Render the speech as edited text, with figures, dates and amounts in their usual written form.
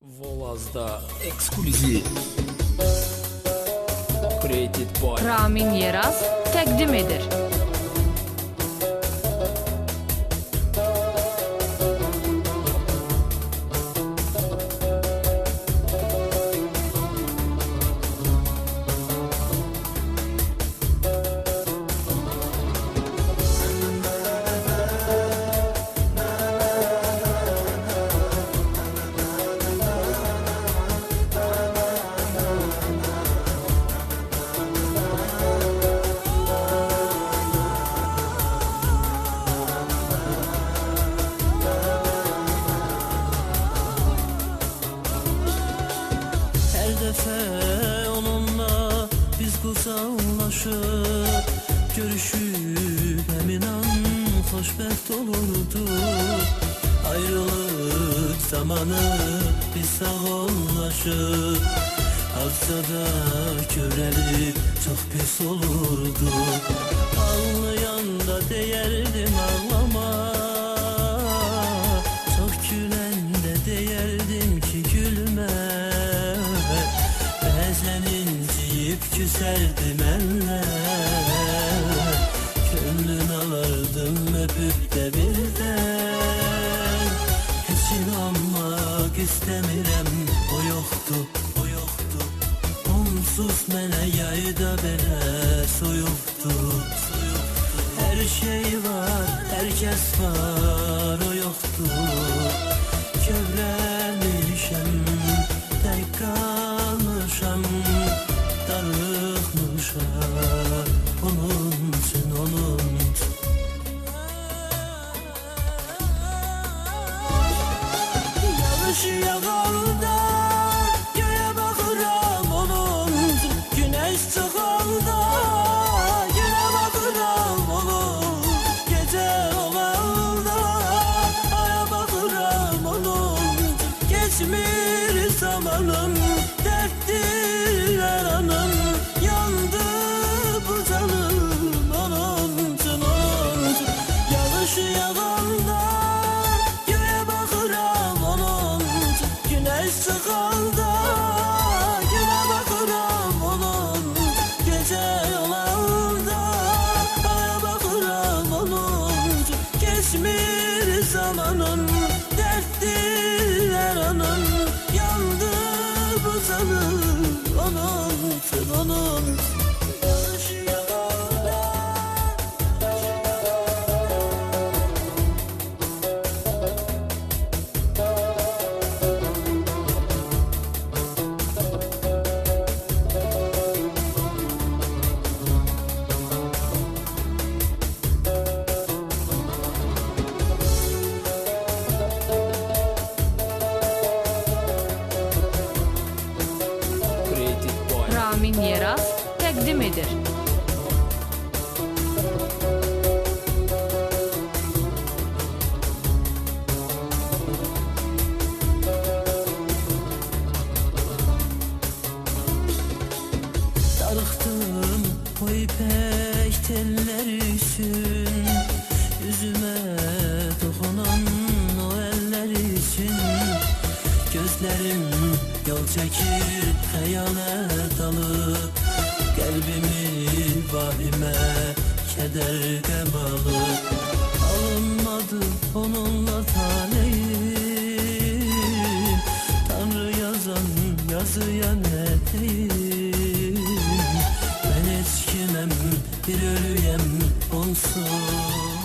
Volaz'da ekskluziv Created by Ramin Yeraz təqdim edir. Her defa onunla biz kucaklaşıp görüşüp emin an hoşbəxt olurduk. Ayrılık zamanı biz sağollaşıp azsa da körelip çok pis olurduk. Ağlayanda deyerdim ağlama, çok gülende deyerdim ki gülme. Bazen inciyip küserdim eller, gönlün alardım öpüp de birden. Hiç inanmak istemirem, o yoktu, o yoktu. Onsuz mənə yayda belə soyuqdu. Her şey var, herkes var, o yoktu. Kövrəlmişəm, tək qalmışam, darıxmışam. Onun üçün, onun üçün. Yağış yağanda göğe baxıram, onun üçün. Güneş çıxanda günə baxıram, onun. Gecə olanda aya baxıram, onun üçün. Geçmir zamanım, derttir her anım. Yandı bu canım, onun için, onun için. Yağış yağanda göğe baxıram, onun için. Güneş çıxanda günə baxıram, onun için. Gecə olanda aya baxıram, onun için. Geçmir zamanım, derttir her anım. Yandı bu canım, onun için, onun için. Yağış yağanda Created by Ramin Yeraz təqdim edir. darıxdım o ipek teller için. Yüzüme dokunan o eller için. Gözlerim yol çekir hayalet alıp, kalbimi vahime keder gem alıp. Alınmadı onunla taleyim, Tanrı yazan yazıya ne diyeyim. Ben hiç kimem, bir ölüyem onsuz.